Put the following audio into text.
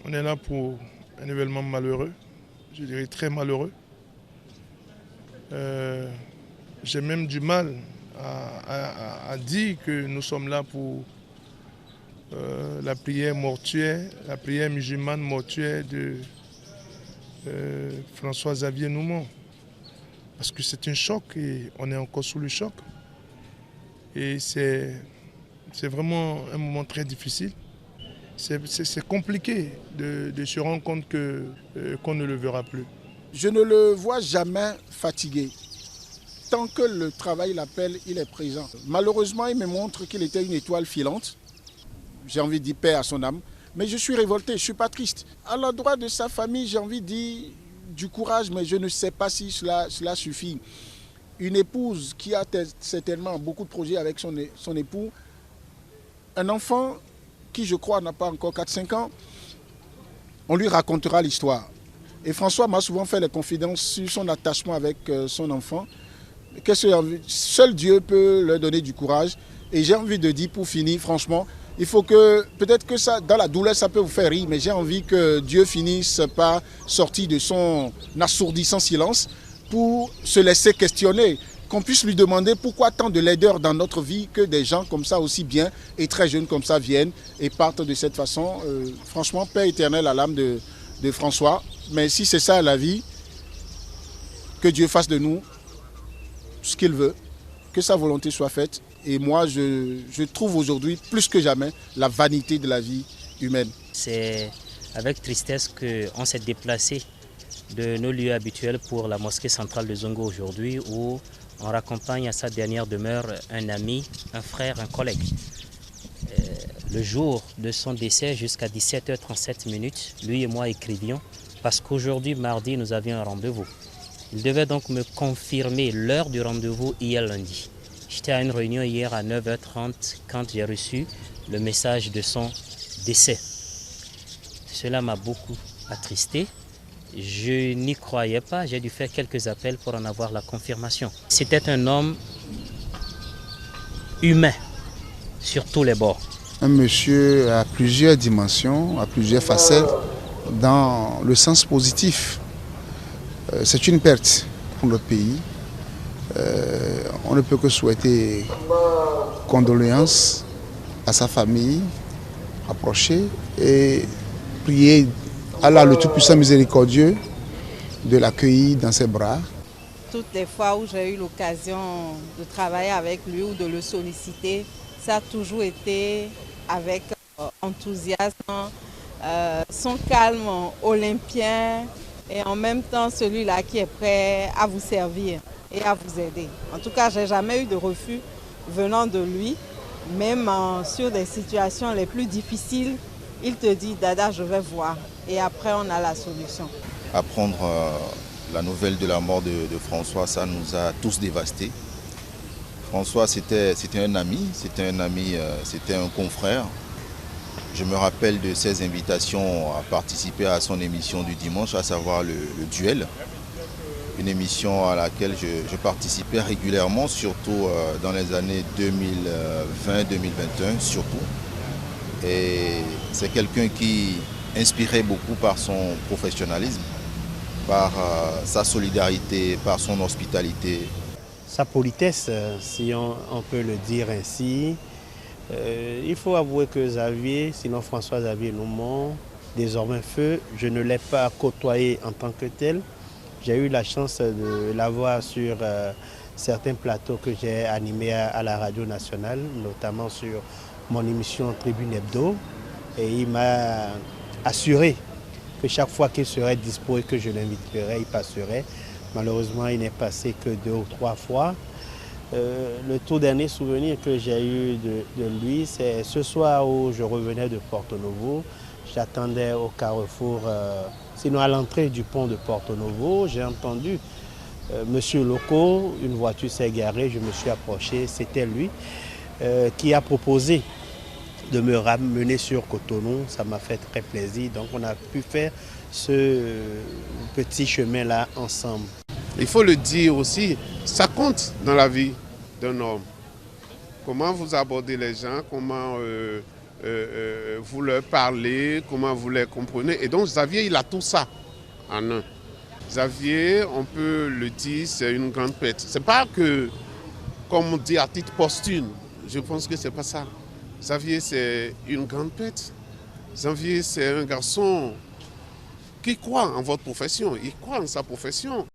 On est là pour un événement malheureux, je dirais très malheureux. J'ai même du mal à dire que nous sommes là pour la prière mortuaire, la prière musulmane mortuaire de François-Xavier Noumon. Parce que c'est un choc et on est encore sous le choc. Et c'est vraiment un moment très difficile. C'est compliqué de se rendre compte qu'on ne le verra plus. Je ne le vois jamais fatigué. Tant que le travail l'appelle, il est présent. Malheureusement, il me montre qu'il était une étoile filante. J'ai envie de dire paix à son âme. Mais je suis révolté, je ne suis pas triste. À l'endroit de sa famille, j'ai envie de dire du courage, mais je ne sais pas si cela suffit. Une épouse qui a certainement beaucoup de projets avec son époux, un enfant qui, je crois, n'a pas encore 4-5 ans, on lui racontera l'histoire. Et François m'a souvent fait les confidences sur son attachement avec son enfant. Seul Dieu peut leur donner du courage. Et j'ai envie de dire, pour finir, franchement, il faut que, peut-être que ça, dans la douleur, ça peut vous faire rire, mais j'ai envie que Dieu finisse par sortir de son assourdissant silence pour se laisser questionner. Qu'on puisse lui demander pourquoi tant de laideur dans notre vie, que des gens comme ça aussi bien et très jeunes comme ça viennent et partent de cette façon. Franchement, paix éternelle à l'âme de François. Mais si c'est ça la vie, que Dieu fasse de nous ce qu'il veut, que sa volonté soit faite. Et moi, je trouve aujourd'hui, plus que jamais, la vanité de la vie humaine. C'est avec tristesse qu'on s'est déplacé de nos lieux habituels pour la mosquée centrale de Zongo aujourd'hui, où on raccompagne à sa dernière demeure un ami, un frère, un collègue. Le jour de son décès, jusqu'à 17h37, lui et moi écrivions, parce qu'aujourd'hui, mardi, nous avions un rendez-vous. Il devait donc me confirmer l'heure du rendez-vous hier lundi. J'étais à une réunion hier à 9h30 quand j'ai reçu le message de son décès. Cela m'a beaucoup attristé. Je n'y croyais pas, j'ai dû faire quelques appels pour en avoir la confirmation. C'était un homme humain sur tous les bords. Un monsieur à plusieurs dimensions, à plusieurs facettes, dans le sens positif. C'est une perte pour notre pays. On ne peut que souhaiter condoléances à sa famille approchée et prier Allah le Tout-Puissant Miséricordieux de l'accueillir dans ses bras. Toutes les fois où j'ai eu l'occasion de travailler avec lui ou de le solliciter, ça a toujours été avec enthousiasme, son calme olympien et en même temps celui-là qui est prêt à vous servir et à vous aider. En tout cas, je n'ai jamais eu de refus venant de lui, même sur des situations les plus difficiles. Il te dit, Dada, je vais voir. Et après, on a la solution. Apprendre la nouvelle de la mort de François, ça nous a tous dévastés. François, c'était un ami, c'était un confrère. Je me rappelle de ses invitations à participer à son émission du dimanche, à savoir le Duel. Une émission à laquelle je participais régulièrement, surtout dans les années 2020-2021, surtout. Et c'est quelqu'un qui inspirait beaucoup par son professionnalisme, par sa solidarité, par son hospitalité. Sa politesse, si on peut le dire ainsi. Il faut avouer que Xavier, sinon François-Xavier Noumon, désormais feu, je ne l'ai pas côtoyé en tant que tel. J'ai eu la chance de l'avoir sur certains plateaux que j'ai animés à la radio nationale, notamment sur mon émission Tribune Hebdo. Et il m'a assuré que chaque fois qu'il serait dispo et que je l'inviterais, il passerait. Malheureusement, il n'est passé que 2 ou 3 fois. Le tout dernier souvenir que j'ai eu de lui, c'est ce soir où je revenais de Porto Novo. J'attendais au carrefour, sinon à l'entrée du pont de Porto Novo. J'ai entendu Monsieur Loco, une voiture s'est garée, je me suis approché, c'était lui qui a proposé de me ramener sur Cotonou. Ça m'a fait très plaisir, donc on a pu faire ce petit chemin-là ensemble. Il faut le dire aussi, ça compte dans la vie d'un homme. Comment vous abordez les gens, comment vous leur parlez, comment vous les comprenez. Et donc Xavier, il a tout ça en un. Xavier, on peut le dire, c'est une grande perte. C'est pas que, comme on dit à titre posthume, je pense que c'est pas ça. Xavier, c'est une grande perte. Xavier, c'est un garçon qui croit en votre profession, il croit en sa profession.